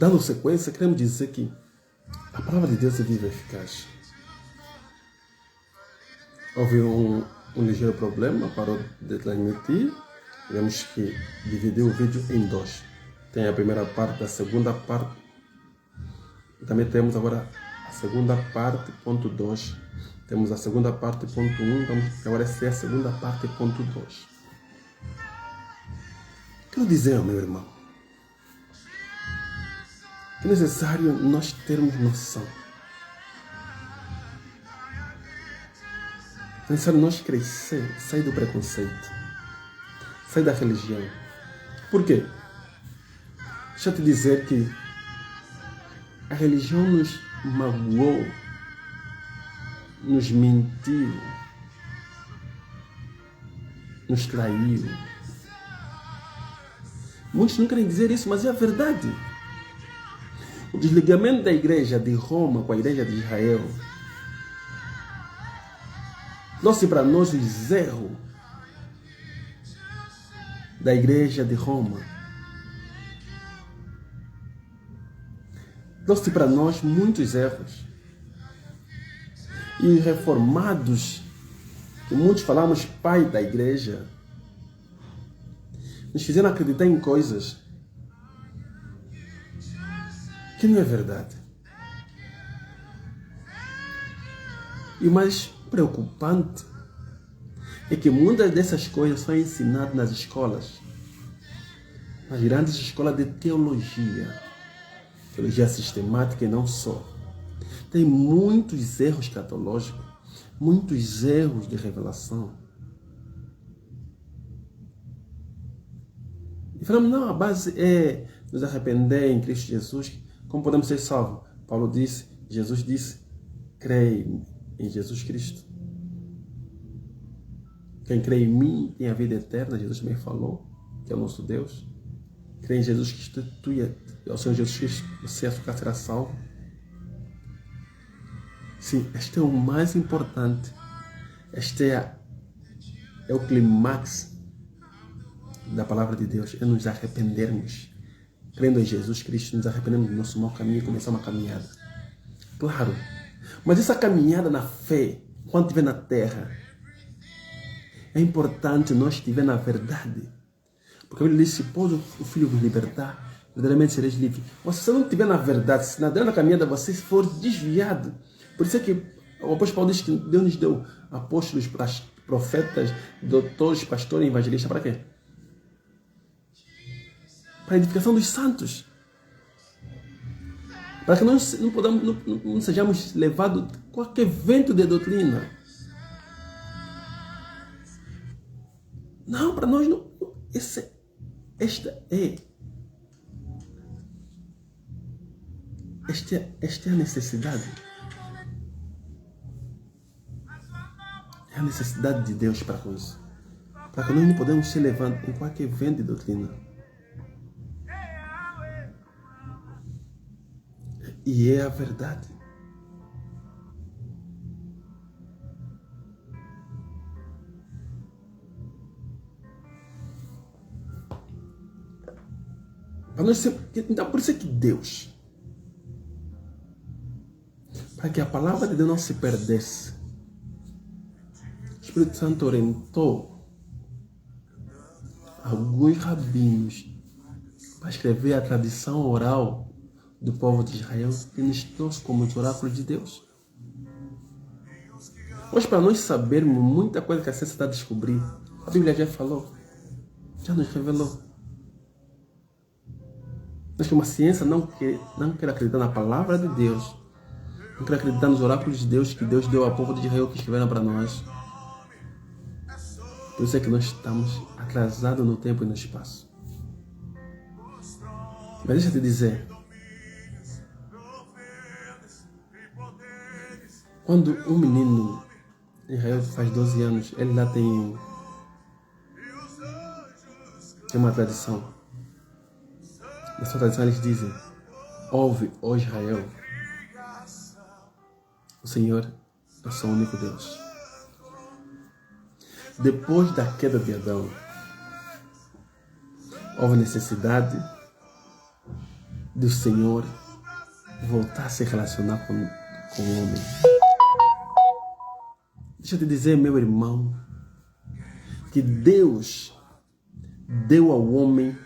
Dando sequência, queremos dizer que a palavra de Deus é viva e eficaz. Houve um ligeiro problema, parou de transmitir. Tivemos que dividir o vídeo em dois. Tem a primeira parte, a segunda parte. Também temos agora a segunda parte, ponto 2. Temos a segunda parte, ponto 1. Vamos agora ser a segunda parte, ponto 2. Quero dizer, meu irmão, que é necessário nós termos noção. É necessário nós crescer, sair do preconceito, sair da religião. Por quê? Deixa eu te dizer que a religião nos magoou, nos mentiu, nos traiu. Muitos não querem dizer isso, mas é a verdade. O desligamento da igreja de Roma com a igreja de Israel trouxe para nós os erros da igreja de Roma. Trouxe para nós muitos erros. E reformados, que muitos falamos pai da igreja, nos fizeram acreditar em coisas que não é verdade. E o mais preocupante é que muitas dessas coisas são ensinadas nas escolas, nas grandes escolas de teologia sistemática e não só. Tem muitos erros catológicos, muitos erros de revelação. E falamos, não, a base é nos arrepender em Cristo Jesus. Como podemos ser salvos? Paulo disse, Jesus disse, creia em Jesus Cristo. Quem crê em mim tem a vida eterna, Jesus também falou, que é o nosso Deus. Crê em Jesus Cristo, tu e ao Senhor Jesus Cristo, você será salvo. Sim, este é o mais importante. Este é o clímax da palavra de Deus, é nos arrependermos. Crendo em Jesus Cristo, nos arrependemos do nosso mau caminho e começar uma caminhada. Claro, mas essa caminhada na fé, quando estiver na terra, é importante nós estiver na verdade. Porque a Bíblia diz, se pôs o Filho vos libertar, verdadeiramente sereis livres. Mas se você não estiver na verdade, se na caminhada você for desviado, por isso é que o apóstolo Paulo diz que Deus nos deu apóstolos, profetas, doutores, pastores e evangelistas, para quê? Para a edificação dos santos. Para que nós não sejamos levados a qualquer vento de doutrina. Não, para nós não. Esta é a necessidade. É a necessidade de Deus para nós. Para que nós não podemos ser levados em qualquer vento de doutrina. E é a verdade. Então, por isso é que Deus, para que a palavra de Deus não se perdesse, o Espírito Santo orientou alguns rabinos para escrever a tradição oral do povo de Israel e nos trouxe como os oráculos de Deus. Mas para nós sabermos muita coisa que a ciência está a descobrir, a Bíblia já falou, já nos revelou. Mas que uma ciência não quer acreditar na palavra de Deus, não quer acreditar nos oráculos de Deus que Deus deu ao povo de Israel que escreveram para nós. Por isso é que nós estamos atrasados no tempo e no espaço. Mas deixa eu te dizer, quando um menino em Israel faz 12 anos, ele lá tem uma tradição. Na sua tradição eles dizem, ouve, ó Israel, o Senhor é o seu único Deus. Depois da queda de Adão, houve necessidade do Senhor voltar a se relacionar com o homem. Deixa eu te dizer, meu irmão, que Deus deu ao homem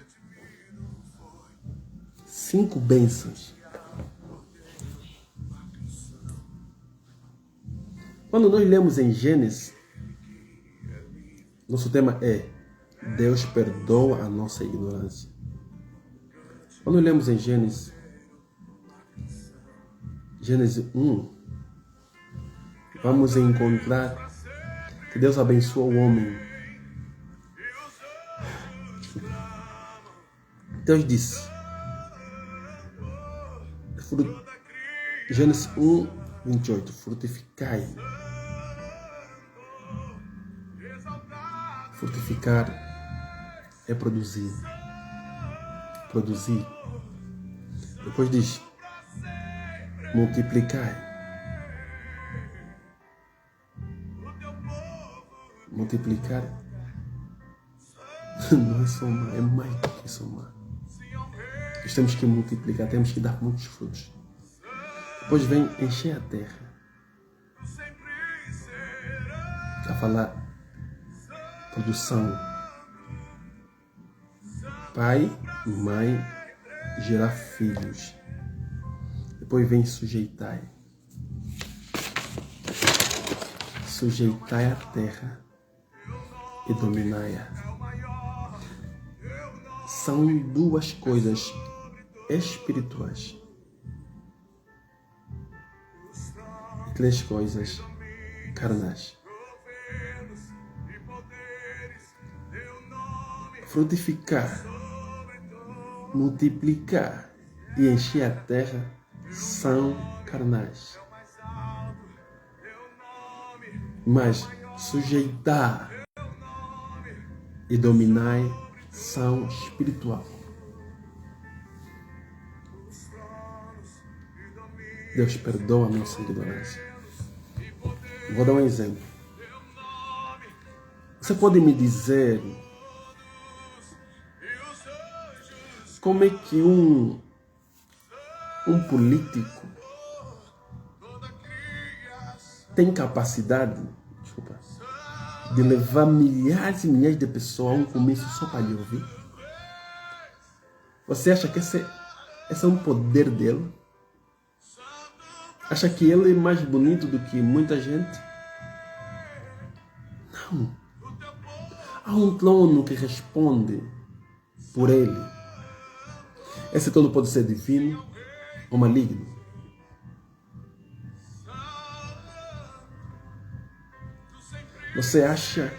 5 bênçãos. Quando nós lemos em Gênesis, nosso tema é Deus perdoa a nossa ignorância. Quando lemos em Gênesis 1, vamos encontrar que Deus abençoa o homem. Deus disse, Gênesis 1, 28, frutificai. Frutificar é produzir. Produzir. Depois diz, multiplicai. Multiplicar não é somar, é mais do que somar. Nós temos que multiplicar, temos que dar muitos frutos. Depois vem encher a terra. A falar produção. Pai, mãe, gerar filhos. Depois vem sujeitai. Sujeitai a terra e dominai-a. São 2 coisas espirituais. 3 coisas carnais. Frutificar, multiplicar e encher a terra são carnais. Mas sujeitar e dominar são espiritual. Deus perdoa a nossa ignorância. Vou dar um exemplo. Você pode me dizer como é que um político tem capacidade, de levar milhares e milhares de pessoas a um comício só para lhe ouvir? Você acha que esse é um poder dele? Acha que ele é mais bonito do que muita gente? Não. Há um trono que responde por ele. Esse trono pode ser divino ou maligno. Você acha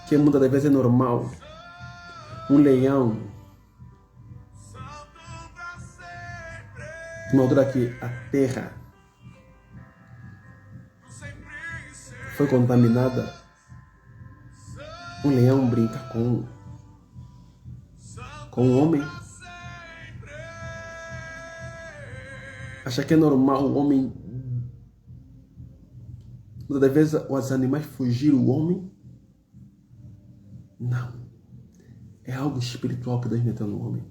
que muitas das vezes é normal um leão, numa altura que a terra foi contaminada, um leão brinca com um homem? Acha que é normal o homem, muitas das vezes os animais fugir o homem? Não. É algo espiritual que Deus meteu no homem.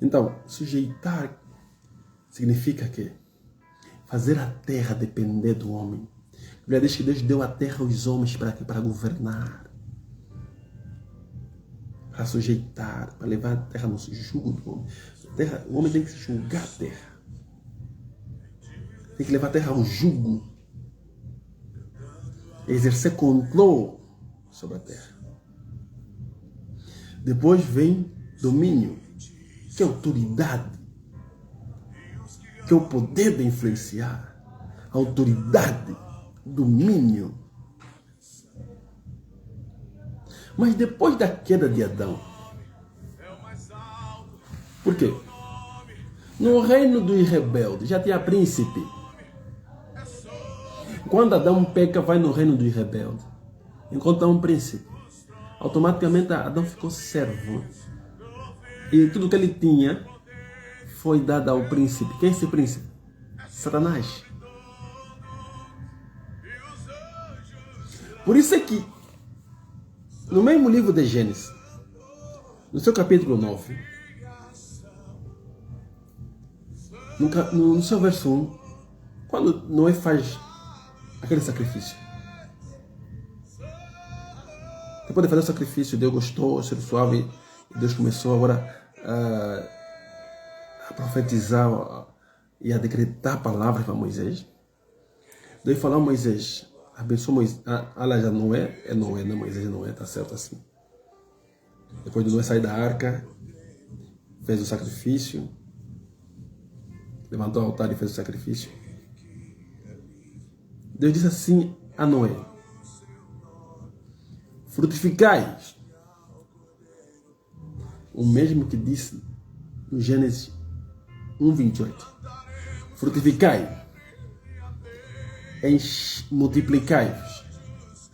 Então, sujeitar significa que fazer a terra depender do homem. A Bíblia diz que Deus deu a terra aos homens para governar, para sujeitar, para levar a terra no jugo do homem. O homem tem que julgar a terra. Tem que levar a terra ao jugo. Exercer controle sobre a terra. Depois vem domínio, que é autoridade, que é o poder de influenciar. Autoridade, domínio. Mas depois da queda de Adão, por quê? No reino dos rebeldes já tinha príncipe. Quando Adão peca, vai no reino dos rebeldes, encontra um príncipe. Automaticamente Adão ficou servo. E tudo que ele tinha foi dado ao príncipe. Quem é esse príncipe? Satanás. Por isso é que, no mesmo livro de Gênesis, no seu capítulo 9, No seu verso 1, quando Noé faz aquele sacrifício, depois de fazer o sacrifício, Deus gostou, ser suave, e Deus começou agora a profetizar e a decretar palavras para Moisés. Deus falou a Moisés, abençoa Moisés, ela já não é Noé, não, Moisés não é, tá certo assim. Depois de Noé sair da arca, fez o sacrifício, levantou o altar e fez o sacrifício. Deus disse assim a Noé: frutificai. O mesmo que disse no Gênesis 1:28. Frutificai, multiplicai-vos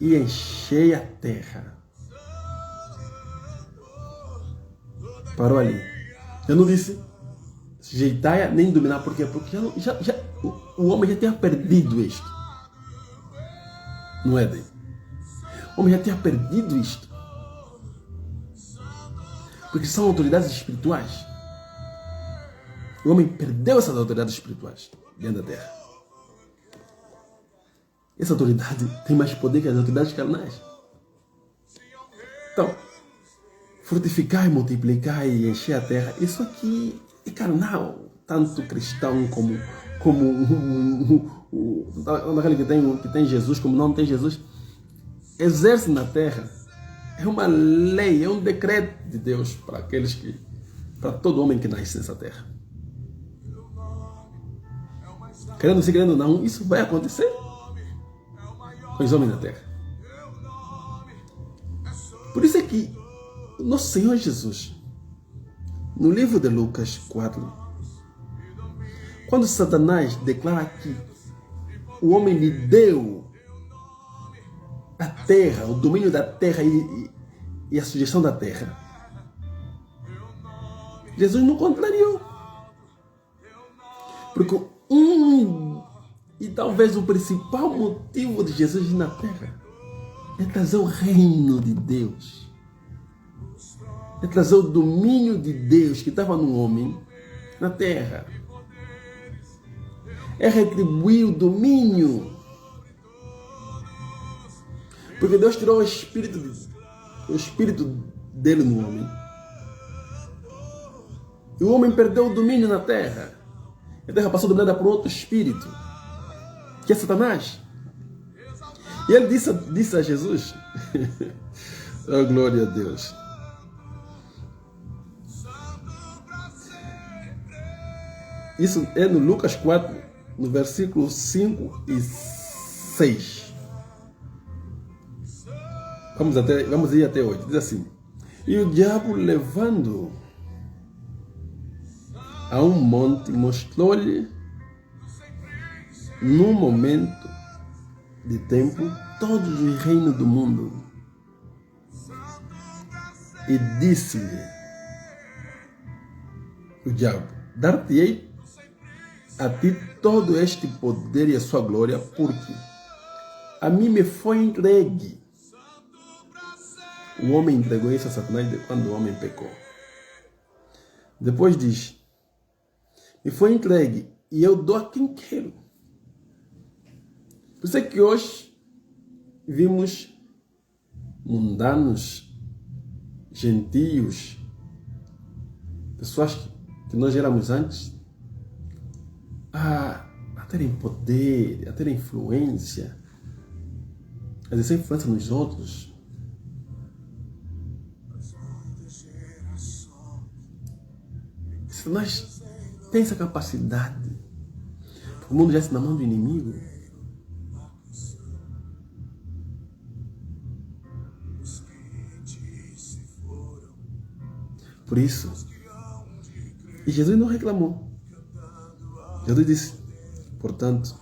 e enchei a terra. Parou ali. Eu não disse sujeitai-a nem dominar. Por quê? Porque o homem já tinha perdido isto. No Éden. O homem já tinha perdido isto. Porque são autoridades espirituais. O homem perdeu essas autoridades espirituais dentro da terra. Essa autoridade tem mais poder que as autoridades carnais. Então, frutificar, multiplicar e encher a terra, isso aqui é carnal. Tanto cristão como aquele que tem Jesus, como não tem Jesus, exerce na terra. É uma lei, é um decreto de Deus para todo homem que nasce nessa terra. Querendo se querendo não, isso vai acontecer com os homens na terra. Por isso é que nosso Senhor Jesus, no livro de Lucas 4, quando Satanás declara que o homem lhe deu a terra, o domínio da terra e a sujeição da terra, Jesus não contrariou. Porque e talvez o principal motivo de Jesus ir na terra é trazer o reino de Deus. É trazer o domínio de Deus que estava no homem na terra. É retribuir o domínio. Porque Deus tirou o espírito dele no homem. E o homem perdeu o domínio na terra. A terra passou dominada por outro espírito, que é Satanás. E ele disse a Jesus, oh, glória a Deus. Isso é no Lucas 4, no versículo 5 e 6. Vamos ir até hoje. Diz assim: e o diabo, levando a um monte, mostrou-lhe num momento de tempo todos os reinos do mundo e disse-lhe o diabo: dar-te-ei a ti todo este poder e a sua glória, porque a mim me foi entregue. O homem entregou isso a Satanás quando o homem pecou. Depois diz: me foi entregue e eu dou a quem quero. Por isso é que hoje vimos mundanos, gentios, pessoas que nós éramos antes, a terem poder, a terem influência, a exercer influência nos outros. Se nós temos essa capacidade, o mundo já está na mão do inimigo. Por isso, e Jesus não reclamou. Jesus disse, portanto,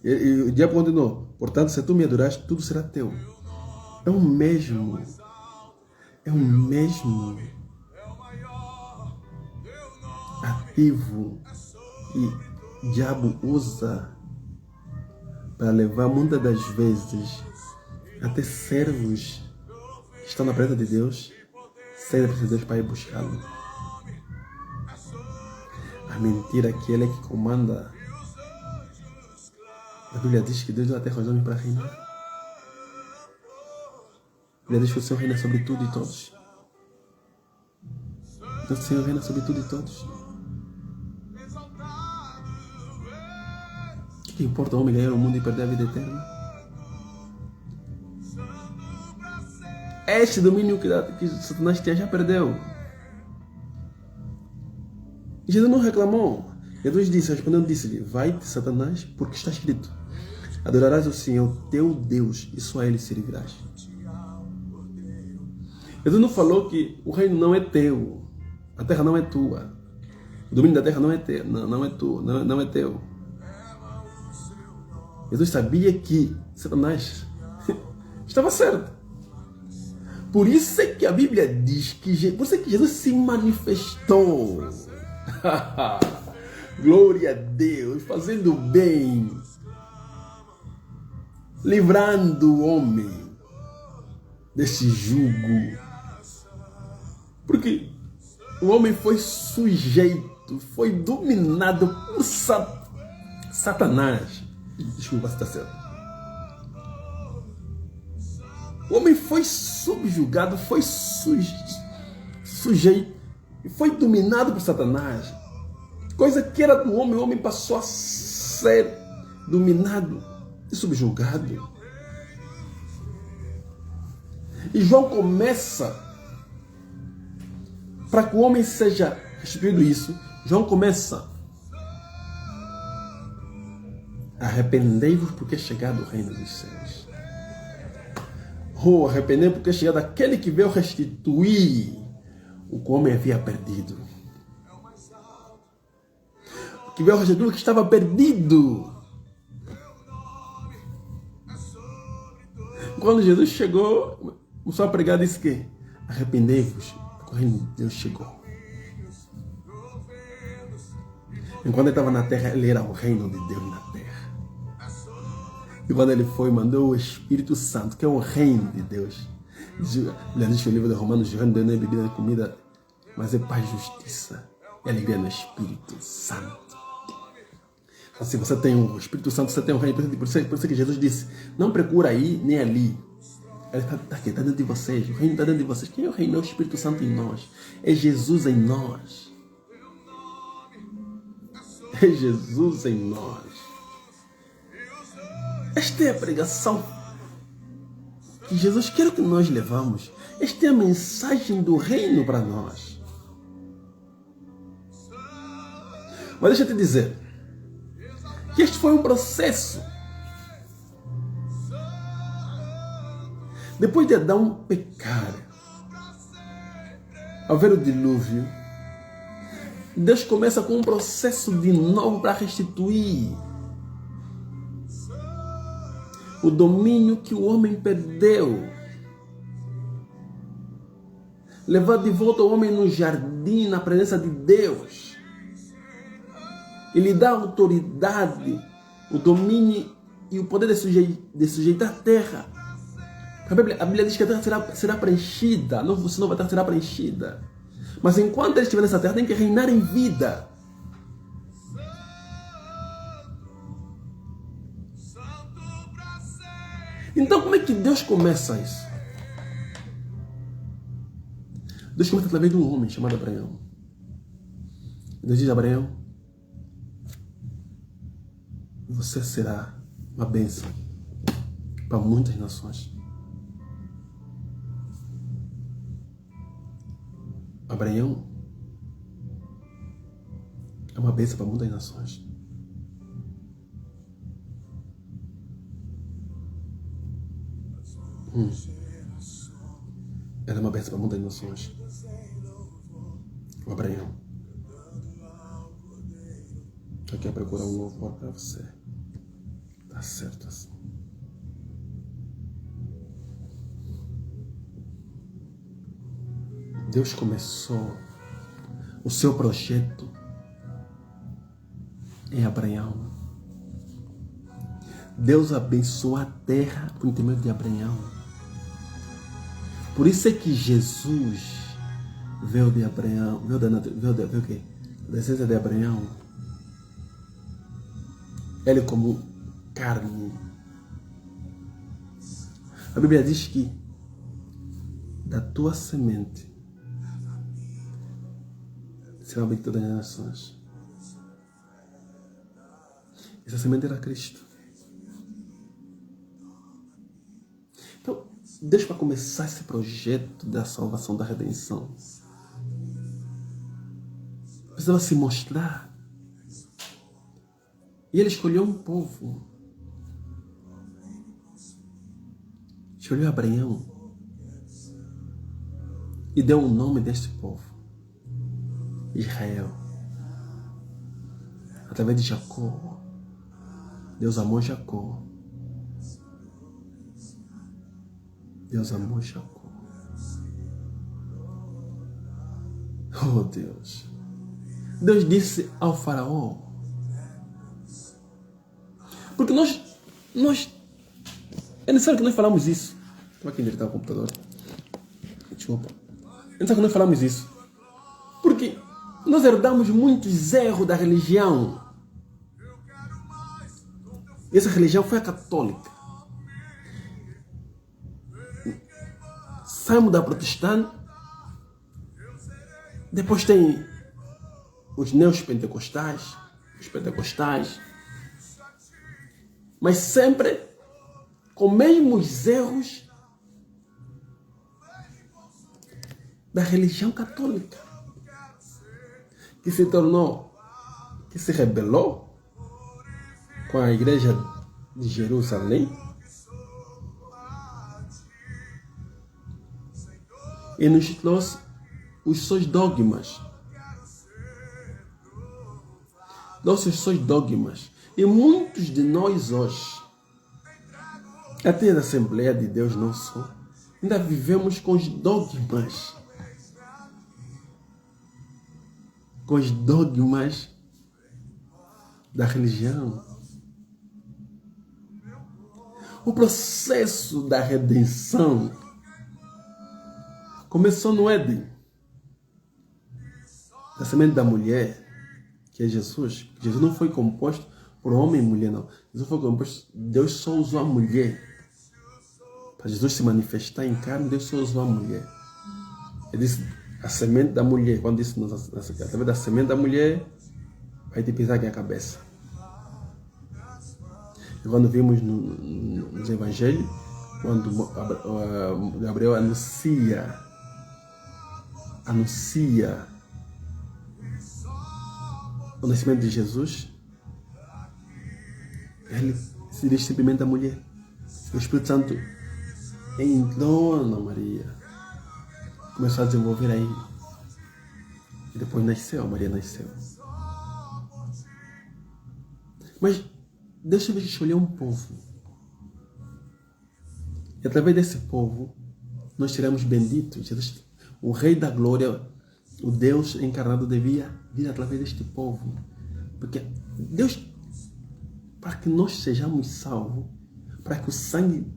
e o diabo continuou: portanto, se tu me adorares, tudo será teu. É o mesmo ativo que o diabo usa para levar muitas das vezes até servos que estão na presença de Deus, sair da presença de Deus para ir buscá-lo. A mentira é que ele é que comanda. A Bíblia diz que Deus deu a terra aos homens para reinar. A Bíblia diz que o Senhor reina sobre tudo e todos. O Senhor reina sobre tudo e todos. O que importa o homem ganhar o mundo e perder a vida eterna? Este domínio que Satanás tinha já perdeu. Jesus não reclamou. Jesus disse, respondendo, disse-lhe: vai-te, Satanás, porque está escrito: adorarás o Senhor teu Deus e só a Ele servirás. Jesus não falou que o reino não é teu, a terra não é tua, o domínio da terra não é teu, não é teu. Jesus sabia que Satanás estava certo. Por isso é que a Bíblia diz que, por isso é que Jesus se manifestou. Glória a Deus, fazendo bem, livrando o homem desse jugo. Porque o homem foi sujeito, foi dominado por Satanás. Desculpa se está certo. O homem foi subjugado, foi sujeito, foi dominado por Satanás. Coisa que era do homem, o homem passou a ser dominado e subjugado. E João começa, para que o homem seja restituído isso, João começa: arrependei-vos porque é chegado o reino dos céus. Oh, arrependei-vos porque é chegado aquele que veio restituir o que o homem havia perdido. Que veio restituir o que estava perdido. Quando Jesus chegou, começou a pregar, disse que arrependei-vos, porque o reino de Deus chegou. Enquanto ele estava na terra, ele era o reino de Deus na terra. E quando ele foi, mandou o Espírito Santo, que é o reino de Deus. Ele diz que o livro de Romanos: o reino de Deus não é bebida, não é comida, mas é paz, justiça e alegria no Espírito Santo. Assim, você tem o Espírito Santo, você tem o reino. Por isso que Jesus disse: não procura aí nem ali. Ele está aqui, está dentro de vocês. O reino está dentro de vocês. Quem é o reino? É o Espírito Santo em nós. É Jesus em nós. É Jesus em nós. Esta é a pregação que Jesus quer que nós levamos. Esta é a mensagem do reino para nós. Mas deixa eu te dizer que este foi um processo. Depois de Adão pecar, ao ver o dilúvio, Deus começa com um processo de novo para restituir o domínio que o homem perdeu. Levar de volta o homem no jardim, na presença de Deus. E lhe dá autoridade, o domínio e o poder de sujeitar a terra. A Bíblia diz que a terra será preenchida, você não vai terra será preenchida. Mas enquanto ele estiver nessa terra, tem que reinar em vida. Então como é que Deus começa isso? Deus começa através de um homem chamado Abraão. Deus diz a Abraão: você será uma bênção para muitas nações. Abraão é uma bênção para muitas nações. Era uma bênção para muitas nações. O Abraão. Eu quero procurar um louvor para você. Tá certo assim. Deus começou o seu projeto em Abraão. Deus abençoou a terra por intermédio de Abraão. Por isso é que Jesus veio de Abraão, veio o quê? a descendência de Abraão, ele como carne. A Bíblia diz que da tua semente serão benditas as nações. Essa semente era Cristo. Então, Deus, para começar esse projeto da salvação, da redenção, precisava se mostrar. E ele escolheu um povo. Escolheu Abraão. E deu o nome deste povo: Israel. Através de Jacó. Deus amou Jacó. Deus amou Jacó. Oh Deus. Deus disse ao faraó. Porque nós é necessário que nós falamos isso. Estava aqui direitar o computador. Desculpa. É necessário que nós falamos isso. Porque nós herdamos muitos erros da religião. E essa religião foi a católica. Saímos da protestante. Depois tem os neopentecostais, os pentecostais. Mas sempre com os mesmos erros da religião católica, que se tornou, que se rebelou com a igreja de Jerusalém e nos trouxe os seus dogmas. Nossos seus dogmas. E muitos de nós hoje, até na Assembleia de Deus não só, ainda vivemos com os dogmas. Com os dogmas da religião. O processo da redenção começou no Éden. Da semente da mulher, que é Jesus. Jesus não foi composto por homem e mulher, não. Jesus foi composto, Deus só usou a mulher. Para Jesus se manifestar em carne, Deus só usou a mulher. Ele disse, a semente da mulher, quando disse, através da semente da mulher, vai te pisar aqui a cabeça. E quando vimos nos evangelhos, quando Gabriel anuncia o nascimento de Jesus, ele se diz simplesmente à mulher. O Espírito Santo entrou na Maria, começou a desenvolver aí. E depois nasceu, Maria nasceu. Mas Deus teve que escolher um povo. E através desse povo, nós seremos benditos. Jesus, o Rei da Glória, o Deus encarnado, devia vir através deste povo. Porque Deus, para que nós sejamos salvos, para que o sangue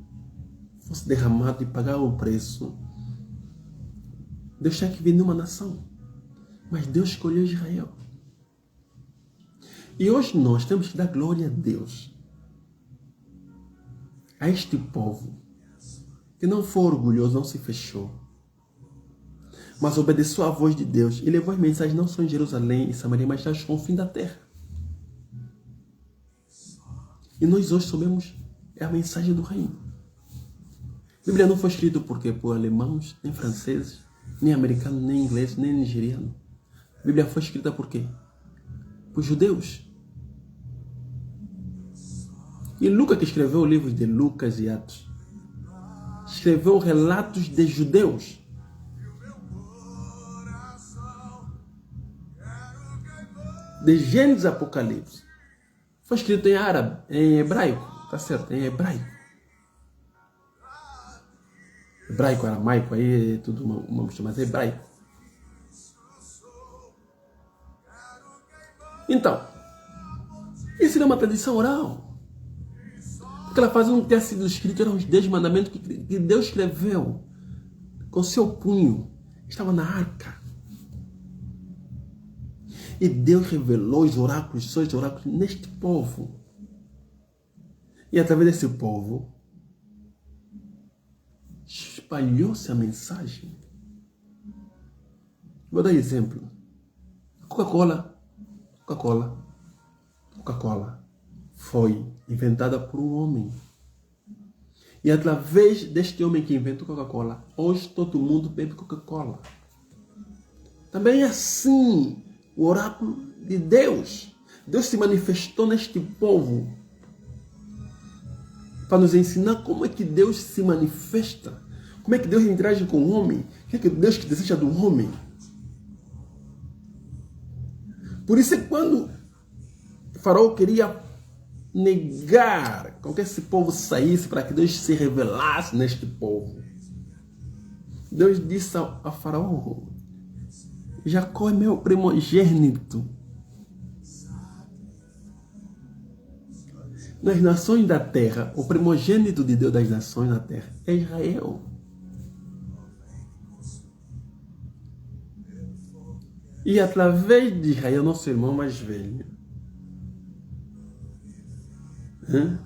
fosse derramado e pagar o preço, Deus tinha que vir numa nação. Mas Deus escolheu Israel. E hoje nós temos que dar glória a Deus, a este povo, que não foi orgulhoso, não se fechou, mas obedeceu à voz de Deus e levou as mensagens não só em Jerusalém e Samaria, mas aos confins da terra. E nós hoje sabemos, é a mensagem do reino. A Bíblia não foi escrita por alemãos, nem franceses, nem americanos, nem ingleses, nem nigerianos. A Bíblia foi escrita por quê? Por judeus. E Lucas, que escreveu o livro de Lucas e Atos, escreveu relatos de judeus. De Gênesis e Apocalipse. Foi escrito em árabe, em hebraico, tá certo? Em hebraico. Hebraico, aramaico, aí é tudo uma mistura, mas é hebraico. Então, isso é uma tradição oral. Porque ela faz um que ter sido escrito, eram os 10 mandamentos que Deus escreveu com seu punho. Estava na arca. E Deus revelou os oráculos, seus oráculos neste povo. E através desse povo, espalhou-se a mensagem. Vou dar exemplo. Coca-Cola foi inventada por um homem. E através deste homem que inventou Coca-Cola, hoje todo mundo bebe Coca-Cola. Também é assim o oráculo de Deus. Deus se manifestou neste povo para nos ensinar como é que Deus se manifesta, como é que Deus interage com o homem, o que é que Deus deseja do homem. Por isso é que quando o faraó queria negar com que esse povo saísse para que Deus se revelasse neste povo, Deus disse a faraó: Jacó é meu primogênito. Nas nações da terra, o primogênito de Deus das nações da terra é Israel. E através de Israel, nosso irmão mais velho,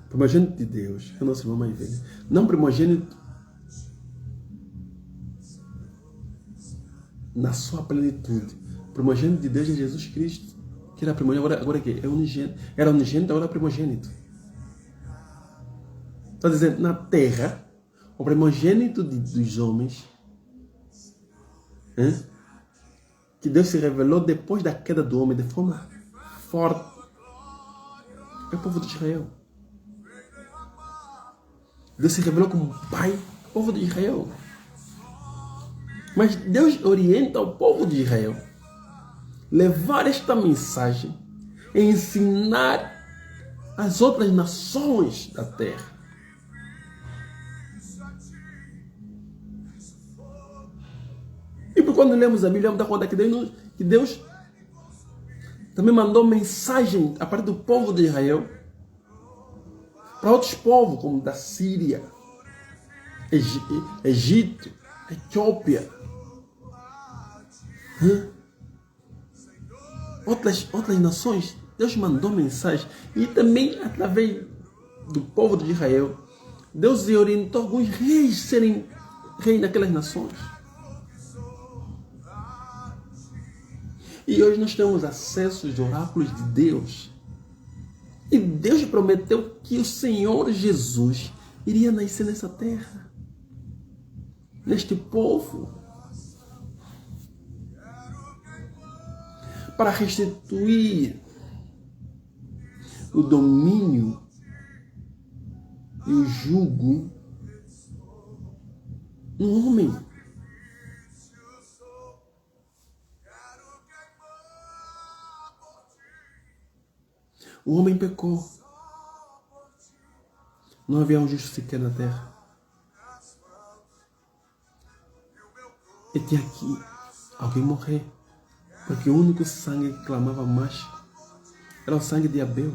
primogênito de Deus, é nosso irmão mais velho. Não primogênito na sua plenitude. Primogênito de Deus é Jesus Cristo, que era primogênito, agora que é unigênito. Era unigênito, agora é primogênito. Está dizendo, na terra, o primogênito dos homens, que Deus se revelou depois da queda do homem de forma forte, é o povo de Israel. Deus se revelou como pai do povo de Israel. Mas Deus orienta o povo de Israel levar esta mensagem e ensinar as outras nações da terra. E quando lemos a Bíblia, vamos dar conta que Deus também mandou mensagem a partir do povo de Israel para outros povos, como da Síria, Egito, Etiópia, outras nações. Deus mandou mensagem. E também através do povo de Israel, Deus orientou alguns reis serem reis daquelas nações. E hoje nós temos acesso aos oráculos de Deus. E Deus prometeu que o Senhor Jesus iria nascer nessa terra, neste povo, para restituir o domínio e o jugo no homem. O homem pecou. Não havia um justo sequer na terra. E tinha que alguém morrer. Porque o único sangue que clamava mais era o sangue de Abel.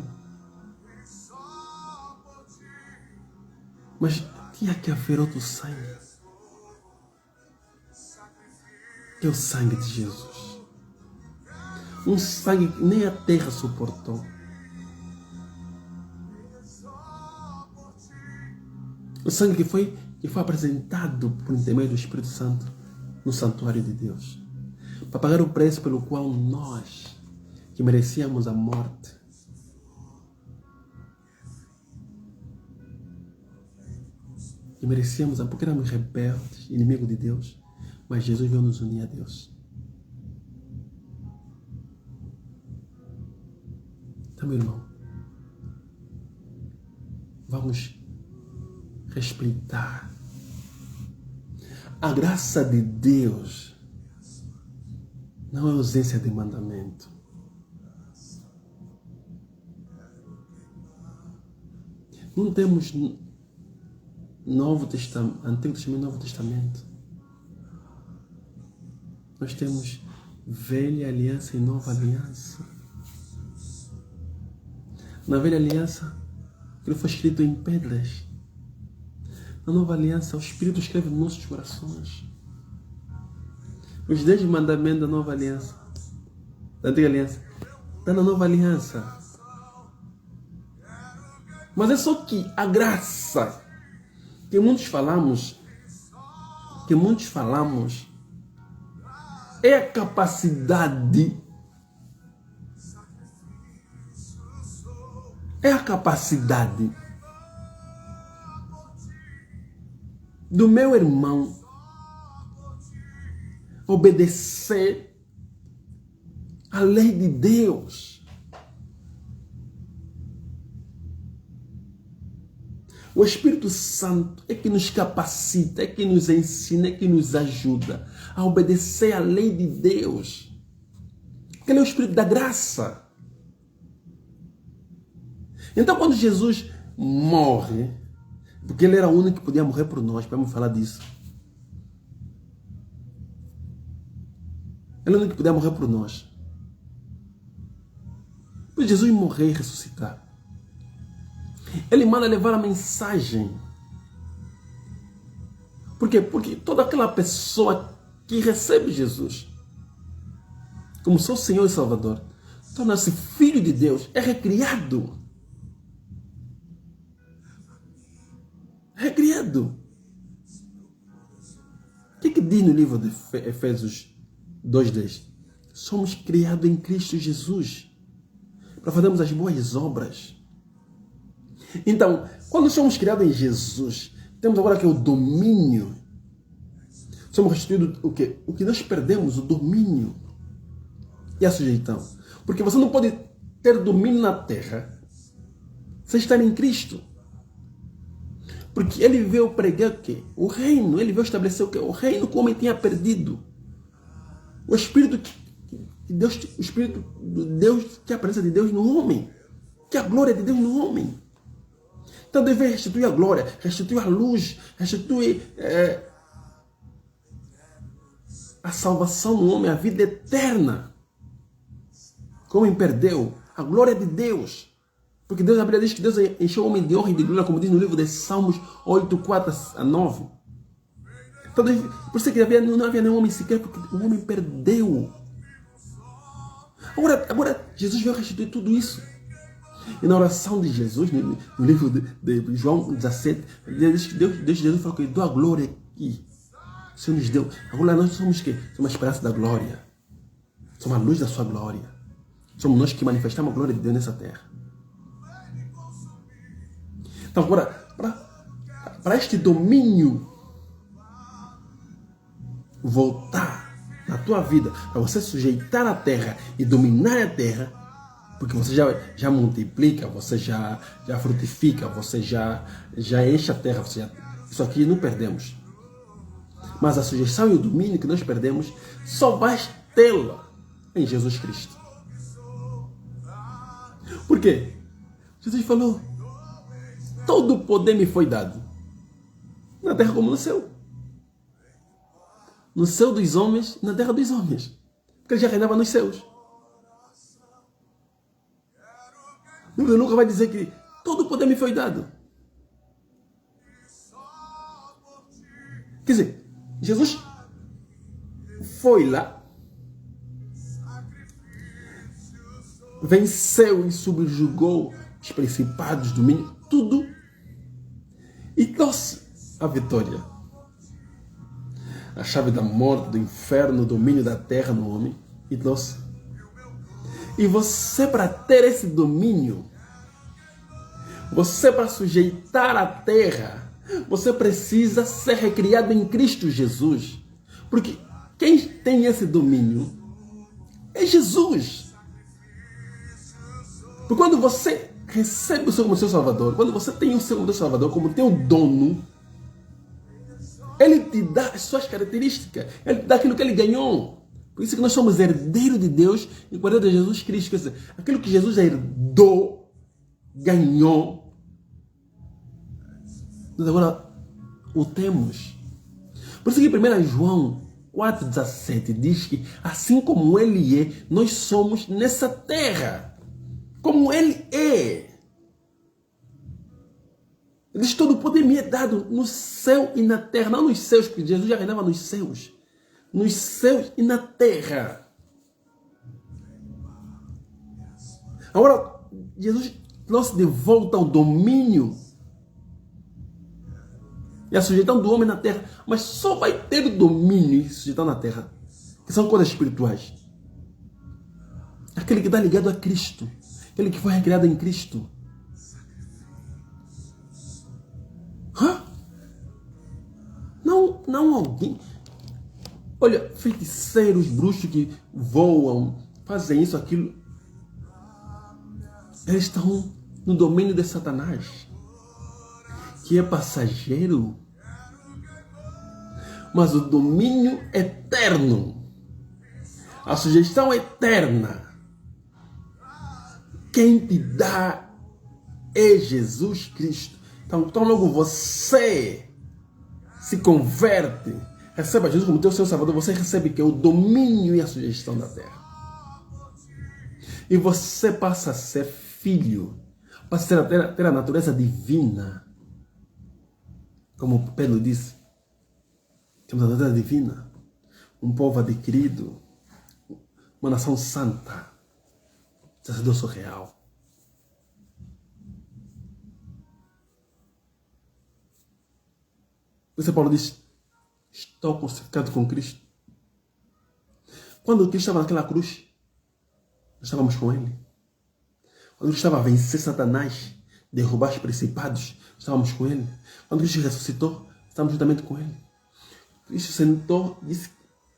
Mas tinha que haver outro sangue. Que é o sangue de Jesus. Um sangue que nem a terra suportou. O sangue que foi apresentado por intermédio do Espírito Santo no santuário de Deus. Para pagar o preço pelo qual nós, que merecíamos a morte, porque éramos rebeldes, inimigos de Deus, mas Jesus veio nos unir a Deus. Então, meu irmão, vamos respeitar a graça de Deus. Não é ausência de mandamento. Não temos Antigo Testamento e Novo Testamento. Nós temos velha aliança e nova aliança. Na velha aliança, aquilo foi escrito em pedras. Na nova aliança, o Espírito escreve nos nossos corações. Os 10 mandamentos da nova aliança Da antiga aliança. Está na nova aliança. Mas é só que a graça que muitos falamos, é a capacidade, do meu irmão obedecer à lei de Deus. O Espírito Santo é que nos capacita, é que nos ensina, é que nos ajuda a obedecer à lei de Deus. Porque Ele é o Espírito da graça. Então, quando Jesus morre, porque Ele era o único que podia morrer por nós, vamos falar disso. Ele é o único que podia morrer por nós. Pois Jesus morrer e ressuscitar, Ele manda levar a mensagem. Por quê? Porque toda aquela pessoa que recebe Jesus como seu Senhor e Salvador torna-se filho de Deus, é recriado. Recriado. O que diz no livro de Efésios 2:10? Somos criados em Cristo Jesus para fazermos as boas obras. Então, quando somos criados em Jesus, temos agora que o domínio. Somos restituídos o quê? O que nós perdemos, o domínio e a sujeição. Porque você não pode ter domínio na terra sem estar em Cristo. Porque Ele veio pregar o quê? O reino. Ele veio estabelecer o quê? O reino que o homem tinha perdido. O Espírito de Deus, o Espírito de Deus, que é a presença de Deus no homem. Que é a glória de Deus no homem. Então Deus veio restituir a glória, restituir a luz, restituir a salvação no homem, a vida eterna. Que o homem perdeu, a glória de Deus. Porque Deus, a Bíblia diz que Deus encheu o homem de honra e de glória, como diz no livro de Salmos 8:4-9. Então, por isso que não havia nenhum homem sequer, porque o homem perdeu. Agora Jesus veio restituir tudo isso. E na oração de Jesus, no livro de João 17, Jesus falou que Ele deu a glória aqui. O Senhor nos deu. Agora nós somos o quê? Somos a esperança da glória. Somos a luz da sua glória. Somos nós que manifestamos a glória de Deus nessa terra. Então agora, para este domínio voltar na tua vida, para você sujeitar a terra e dominar a terra, porque você já multiplica, você já frutifica, você já enche a terra, isso aqui não perdemos. Mas a sujeição e o domínio que nós perdemos, só vai tê-la em Jesus Cristo. Por quê? Jesus falou, todo o poder me foi dado, na terra como no céu. No céu dos homens, na terra dos homens. Porque Ele já reinava nos céus. O livro nunca vai dizer que todo o poder me foi dado. Quer dizer, Jesus foi lá, venceu e subjugou os principados, domínios, tudo, e trouxe a vitória. A chave da morte, do inferno, o domínio da terra no homem, e trouxe. E você, para ter esse domínio, você, para sujeitar a terra, você precisa ser recriado em Cristo Jesus. Porque quem tem esse domínio é Jesus. Porque quando você recebe o Senhor como seu Salvador, quando você tem o Senhor como seu Salvador, como teu dono, Ele te dá as suas características, Ele te dá aquilo que Ele ganhou. Por isso que nós somos herdeiros de Deus e herdeiros de Jesus Cristo. Quer dizer, aquilo que Jesus herdou, ganhou, nós agora o temos. Por isso que 1 João 4,17 diz que assim como Ele é, nós somos nessa terra. Como Ele é. Ele diz, todo o poder me é dado no céu e na terra. Não nos céus, porque Jesus já reinava nos céus. Nos céus e na terra. Agora, Jesus trouxe de volta o domínio e a sujeição do homem na terra, mas só vai ter o domínio e sujeição na terra, que são coisas espirituais. Aquele que está ligado a Cristo, aquele que foi recriado em Cristo. Não alguém. Olha, feiticeiros, bruxos que voam, fazem isso, aquilo. Eles estão no domínio de Satanás, que é passageiro, mas o domínio eterno, a sujeição eterna, quem te dá é Jesus Cristo. Então logo você se converte, recebe a Jesus como teu Senhor Salvador, você recebe que é o domínio e a sujeição da terra. E você passa a ser filho, passa a ter a natureza divina. Como Pedro disse, temos a natureza divina, um povo adquirido, uma nação santa, sacerdócio real. Você Paulo diz, estou crucificado com Cristo. Quando Cristo estava naquela cruz, nós estávamos com Ele. Quando Cristo estava a vencer Satanás, derrubar os principados, estávamos com Ele. Quando Cristo ressuscitou, estávamos juntamente com Ele. Cristo sentou, disse,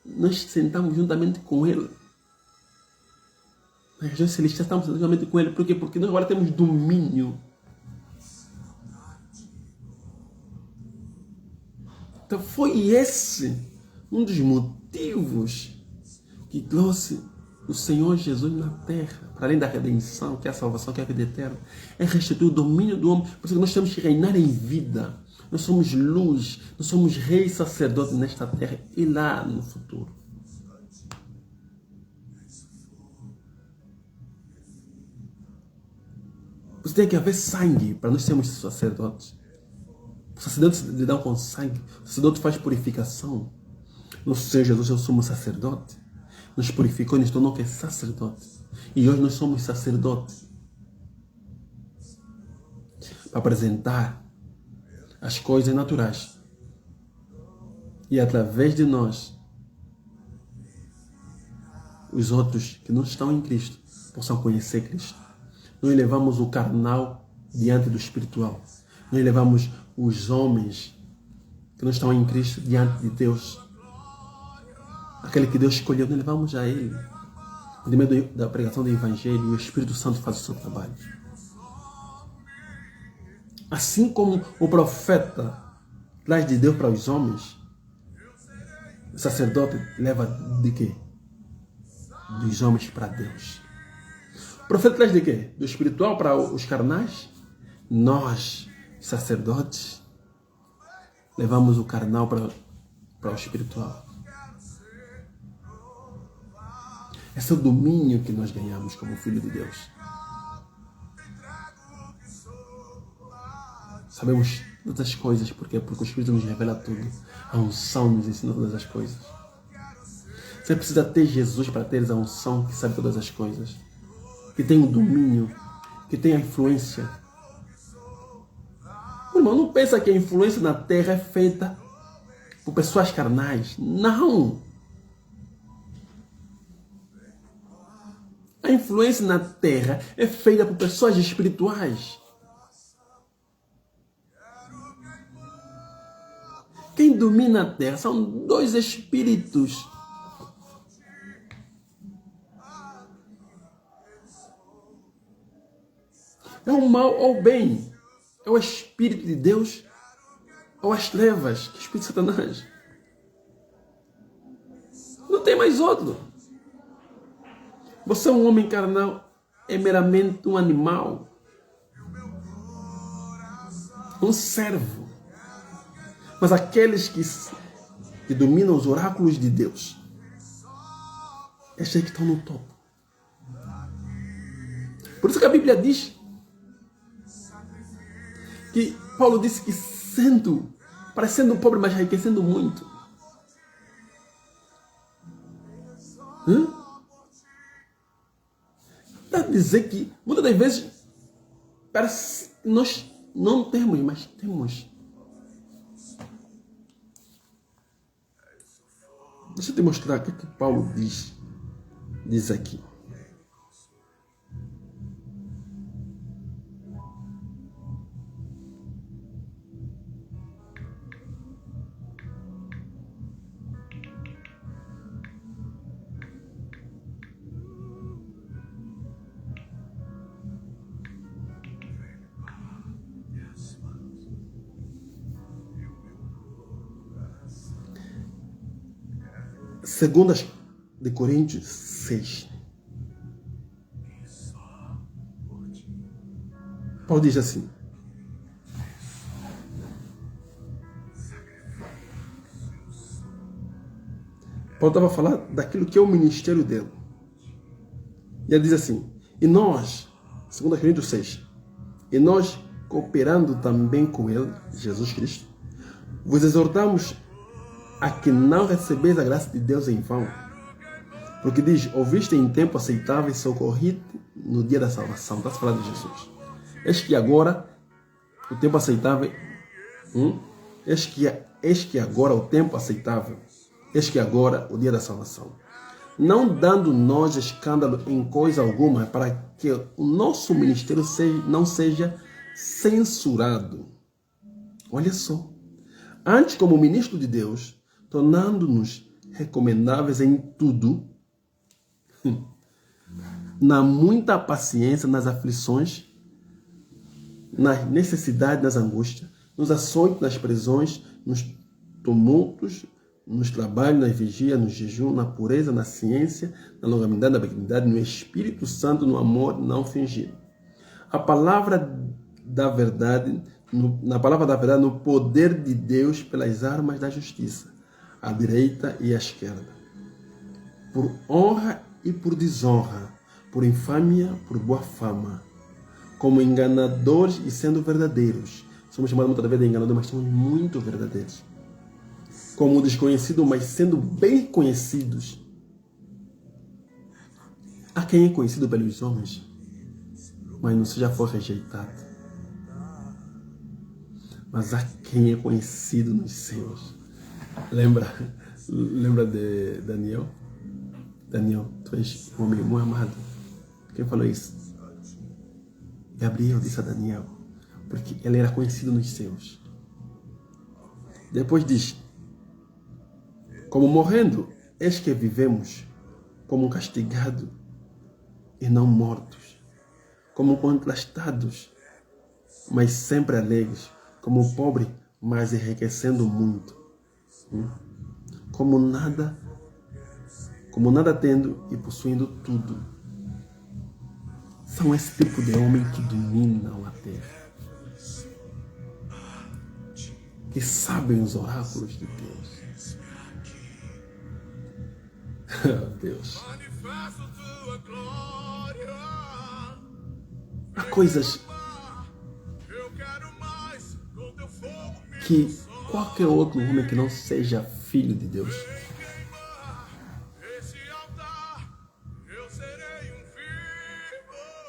nós sentamos juntamente com Ele. Nas regiões celestiais estamos juntamente com Ele. Por quê? Porque nós agora temos domínio. Então foi esse um dos motivos que trouxe o Senhor Jesus na terra, para além da redenção, que é a salvação, que é a vida eterna, é restituir o domínio do homem. Por isso que nós temos que reinar em vida. Nós somos luz, nós somos reis sacerdotes nesta terra e lá no futuro. Você tem que haver sangue para nós sermos sacerdotes. Os sacerdotes lidam com sangue. O sacerdote faz purificação. Nosso Senhor Jesus é o sumo sacerdote. Nos purificou e nos tornou que é sacerdote. E hoje nós somos sacerdotes. Para apresentar as coisas naturais. E através de nós, os outros que não estão em Cristo possam conhecer Cristo. Nós levamos o carnal diante do espiritual. Nós levamos os homens que não estão em Cristo diante de Deus. Aquele que Deus escolheu, nós levamos a Ele. Por meio da pregação do Evangelho, o Espírito Santo faz o seu trabalho. Assim como o profeta traz de Deus para os homens, o sacerdote leva de quê? Dos homens para Deus. O profeta traz de quê? Do espiritual para os carnais? Nós, sacerdotes, levamos o carnal para o espiritual. Esse é o domínio que nós ganhamos como filho de Deus. Sabemos todas as coisas, por quê? Porque o Espírito nos revela tudo. A unção nos ensina todas as coisas. Você precisa ter Jesus para ter a unção que sabe todas as coisas, que tem o domínio, que tem a influência. Irmão, não pensa que a influência na terra é feita por pessoas carnais. Não! A influência na terra é feita por pessoas espirituais. Quem domina a terra são dois espíritos. É o mal ou o bem. É o Espírito de Deus ou as trevas, que é o Espírito de Satanás. Não tem mais outro. Você é um homem carnal, é meramente um animal. Um servo. Mas aqueles que dominam os oráculos de Deus, estes que estão no topo. Por isso que a Bíblia diz que Paulo disse que parecendo pobre, mas enriquecendo muito. quero dizer que muitas das vezes parece que nós não temos, mas temos. Deixa eu te mostrar o que Paulo diz aqui. Segundas de Coríntios 6. Paulo diz assim: Paulo estava a falar daquilo que é o ministério dele. E ele diz assim: e nós, 2 Coríntios 6, e nós, cooperando também com ele, Jesus Cristo, vos exortamos a que não recebeis a graça de Deus em vão. Porque diz, ouviste em tempo aceitável e socorrite no dia da salvação. Está se falando de Jesus. Eis que agora o tempo aceitável. Eis que agora o tempo aceitável. Eis que agora o dia da salvação. Não dando nós escândalo em coisa alguma, para que o nosso ministério não seja censurado. Olha só. Antes, como ministro de Deus, tornando-nos recomendáveis em tudo, na muita paciência, nas aflições, nas necessidades, nas angústias, nos açoites, nas prisões, nos tumultos, nos trabalhos, nas vigias, no jejum, na pureza, na ciência, na longanimidade, na benignidade, no Espírito Santo, no amor não fingido. A palavra da verdade, na palavra da verdade, no poder de Deus pelas armas da justiça, à direita e à esquerda, por honra e por desonra, por infâmia, por boa fama, como enganadores e sendo verdadeiros. Somos chamados muitas vezes de enganadores, mas somos muito verdadeiros. Como desconhecidos, mas sendo bem conhecidos. Há quem é conhecido pelos homens, mas não já foi rejeitado. Mas há quem é conhecido nos céus. Lembra de Daniel? Daniel, tu és um homem muito amado. Quem falou isso? Gabriel disse a Daniel, porque ele era conhecido nos céus. Depois diz, como morrendo, eis que vivemos, como castigados e não mortos, como contrastados, mas sempre alegres, como pobre, mas enriquecendo muito, como nada tendo e possuindo tudo. São esse tipo de homem que dominam a terra, que sabem os oráculos de Deus. Deus. Há coisas que qualquer outro homem que não seja filho de Deus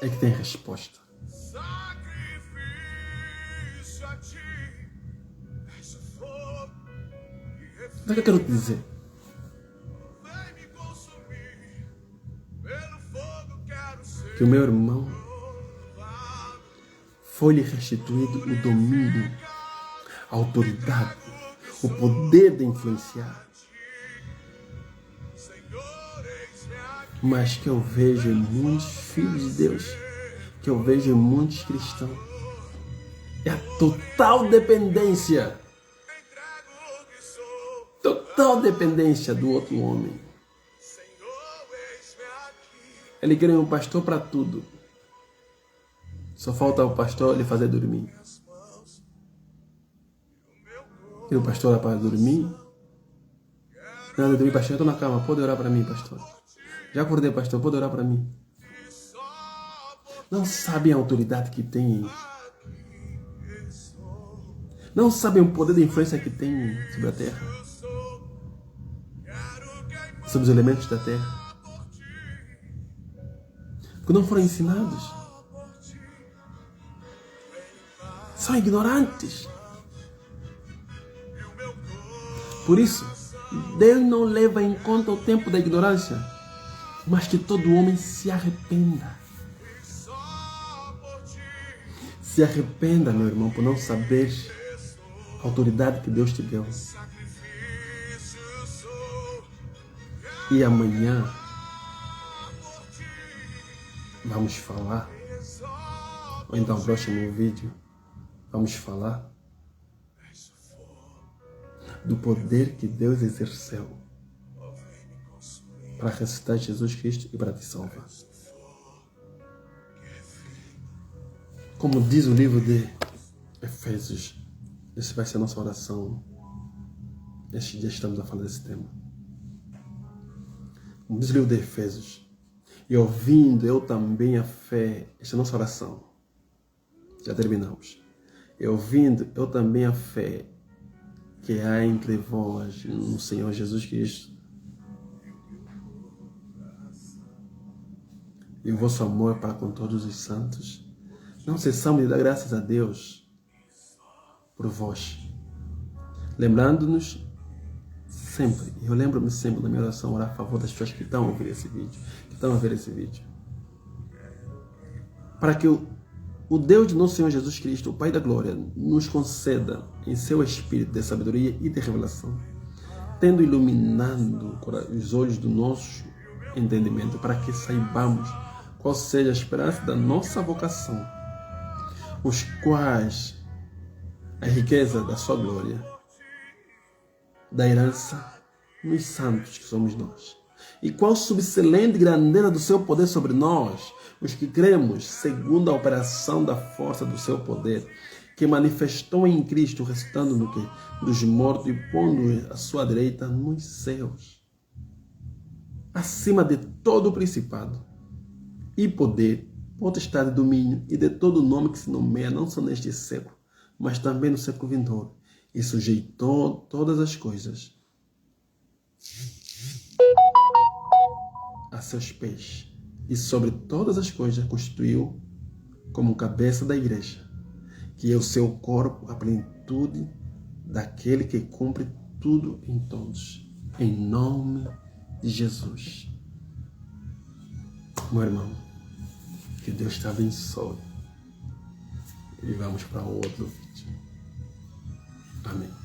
é que tem resposta. O que eu quero te dizer? Que o meu irmão foi-lhe restituído o domínio, a autoridade, o poder de influenciar. Mas que eu vejo em muitos filhos de Deus, que eu vejo em muitos cristãos, é a total dependência do outro homem. Ele quer um pastor para tudo. Só falta o pastor lhe fazer dormir. E o pastor para dormir. Não, dormir, pastor, eu estou na cama, pode orar para mim, pastor. Já acordei, pastor, pode orar para mim. Não sabem a autoridade que tem. Não sabem o poder de influência que tem sobre a terra. Sobre os elementos da terra. Porque não foram ensinados. São ignorantes. Por isso, Deus não leva em conta o tempo da ignorância, mas que todo homem se arrependa. Se arrependa, meu irmão, por não saber a autoridade que Deus te deu. E amanhã vamos falar, ou então no próximo vídeo, vamos falar do poder que Deus exerceu para ressuscitar Jesus Cristo e para te salvar. Como diz o livro de Efésios, essa vai ser a nossa oração. Estes dias estamos a falar desse tema. Como diz o livro de Efésios, e ouvindo eu também a fé, esta é a nossa oração. Já terminamos. E ouvindo eu também a fé que há entre vós no Senhor Jesus Cristo e o vosso amor para com todos os santos, não cessamos de dar graças a Deus por vós, lembrando-nos sempre, eu lembro-me sempre na minha oração, orar a favor das pessoas que estão a ouvir esse vídeo, para que o Deus de nosso Senhor Jesus Cristo, o Pai da Glória, nos conceda em seu Espírito de sabedoria e de revelação, tendo iluminado os olhos do nosso entendimento, para que saibamos qual seja a esperança da nossa vocação, os quais a riqueza da sua glória, da herança nos santos que somos nós, e qual subexcelente grandeza do seu poder sobre nós, os que cremos, segundo a operação da força do seu poder, que manifestou em Cristo, ressuscitando dos mortos e pondo a sua direita nos céus, acima de todo o principado e poder, potestade e domínio, e de todo nome que se nomeia, não só neste século, mas também no século vindouro, e sujeitou todas as coisas a seus pés, e sobre todas as coisas constituiu como cabeça da igreja, que é o seu corpo, a plenitude daquele que cumpre tudo em todos, em nome de Jesus. Meu irmão, que Deus te abençoe. E vamos para outro vídeo. Amém.